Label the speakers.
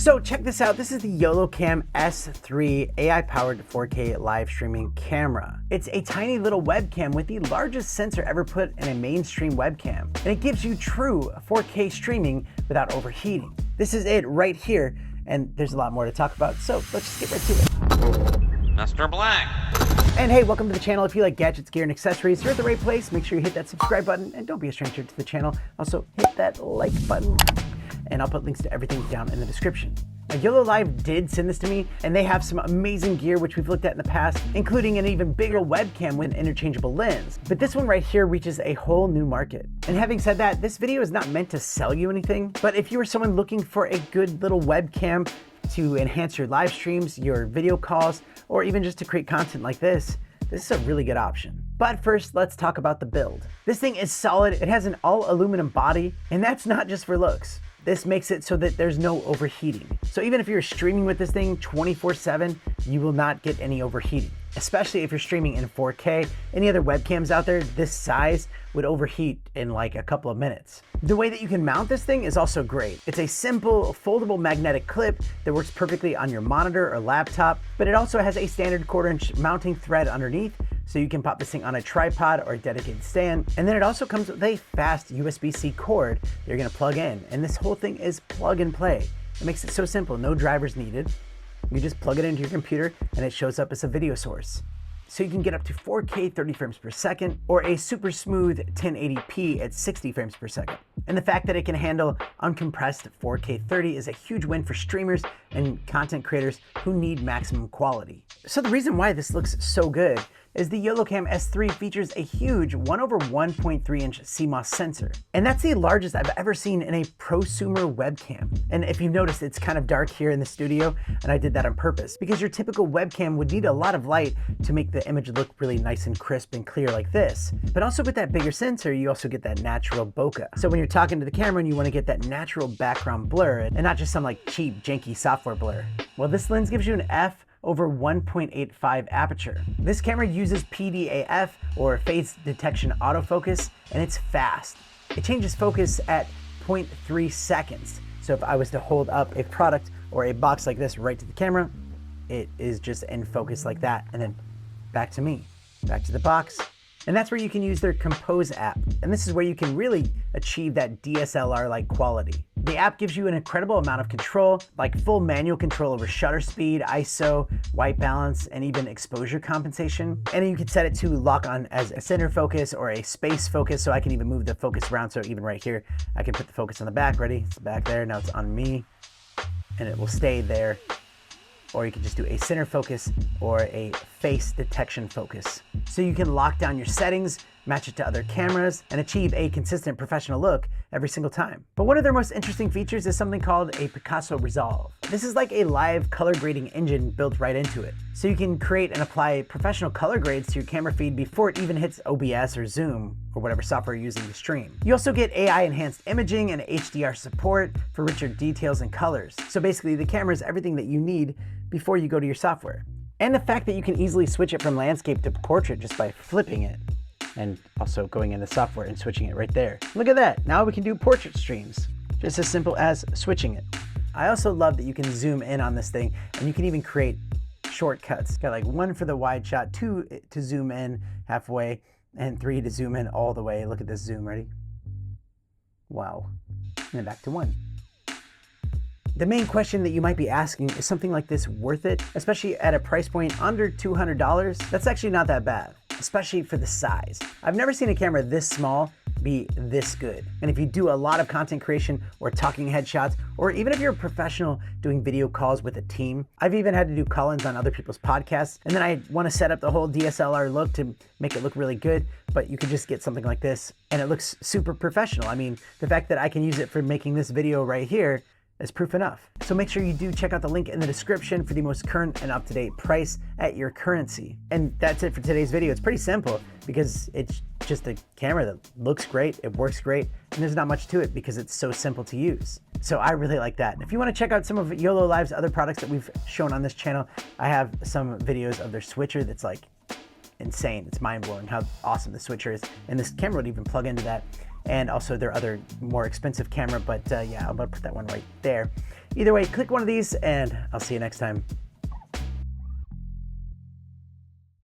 Speaker 1: So check this out. This is the Yolo Cam S3 AI-powered 4K live streaming camera. It's a tiny little webcam with the largest sensor ever put in a mainstream webcam. And it gives you true 4K streaming without overheating. This is it right here. And there's a lot more to talk about. So let's just get right to it.
Speaker 2: MrBlack.
Speaker 1: And hey, welcome to the channel. If you like gadgets, gear, and accessories, you're at the right place. Make sure you hit that subscribe button and don't be a stranger to the channel. Also hit that like button. And I'll put links to everything down in the description. Now, yololiv did send this to me, and they have some amazing gear which we've looked at in the past, including an even bigger webcam with an interchangeable lens. But this one right here reaches a whole new market. And having said that, this video is not meant to sell you anything, but if you are someone looking for a good little webcam to enhance your live streams, your video calls, or even just to create content like this is a really good option. But first, let's talk about the build. This thing is solid. It has an all aluminum body, and that's not just for looks. This makes it so that there's no overheating. So even if you're streaming with this thing 24/7, you will not get any overheating, especially if you're streaming in 4K. Any other webcams out there this size would overheat in like a couple of minutes. The way that you can mount this thing is also great. It's a simple foldable magnetic clip that works perfectly on your monitor or laptop, but it also has a standard 1/4" mounting thread underneath, so you can pop this thing on a tripod or a dedicated stand. And then it also comes with a fast USB-C cord that you're gonna plug in. And this whole thing is plug and play. It makes it so simple, no drivers needed. You just plug it into your computer and it shows up as a video source. So you can get up to 4K 30 frames per second or a super smooth 1080p at 60 frames per second. And the fact that it can handle uncompressed 4K 30 is a huge win for streamers and content creators who need maximum quality. So the reason why this looks so good is the Yolo Cam S3 features a huge 1/1.3" CMOS sensor. And that's the largest I've ever seen in a prosumer webcam. And if you've noticed, it's kind of dark here in the studio, and I did that on purpose because your typical webcam would need a lot of light to make the image look really nice and crisp and clear like this. But also with that bigger sensor, you also get that natural bokeh. So when you're talking to the camera and you want to get that natural background blur and not just some like cheap, janky software blur, well, this lens gives you an f/1.85 aperture. This camera uses PDAF or phase detection autofocus, and it's fast. It changes focus at 0.3 seconds. So if I was to hold up a product or a box like this right to the camera, it is just in focus like that, and then back to me, back to the box. And that's where you can use their Compose app. And this is where you can really achieve that DSLR-like quality. The app gives you an incredible amount of control, like full manual control over shutter speed, ISO, white balance, and even exposure compensation. And you can set it to lock on as a center focus or a space focus, so I can even move the focus around. So even right here, I can put the focus on the back. Ready? It's back there. Now it's on me, and it will stay there. Or you can just do a center focus or a face detection focus. So you can lock down your settings, match it to other cameras, and achieve a consistent professional look every single time. But one of their most interesting features is something called a Picasso Resolve. This is like a live color grading engine built right into it. So you can create and apply professional color grades to your camera feed before it even hits OBS or Zoom or whatever software you're using to stream. You also get AI enhanced imaging and HDR support for richer details and colors. So basically the camera is everything that you need before you go to your software. And the fact that you can easily switch it from landscape to portrait just by flipping it and also going into software and switching it right there. Look at that, now we can do portrait streams. Just as simple as switching it. I also love that you can zoom in on this thing and you can even create shortcuts. Got like 1 for the wide shot, 2 to zoom in halfway, and 3 to zoom in all the way. Look at this zoom, ready? Wow, and then back to 1. The main question that you might be asking, is something like this worth it? Especially at a price point under $200, that's actually not that bad, especially for the size. I've never seen a camera this small be this good. And if you do a lot of content creation or talking headshots, or even if you're a professional doing video calls with a team, I've even had to do call-ins on other people's podcasts, and then I want to set up the whole DSLR look to make it look really good, but you could just get something like this and it looks super professional. I mean, the fact that I can use it for making this video right here is proof enough. So make sure you do check out the link in the description for the most current and up-to-date price at your currency. And that's it for today's video. It's pretty simple because it's just a camera that looks great, it works great, and there's not much to it because it's so simple to use. So I really like that. And if you want to check out some of YoloLiv's other products that we've shown on this channel, I have some videos of their switcher that's like insane. It's mind-blowing how awesome the switcher is. And this camera would even plug into that. and also their other more expensive camera, but yeah, I'm gonna put that one right there. Either way, click one of these and I'll see you next time.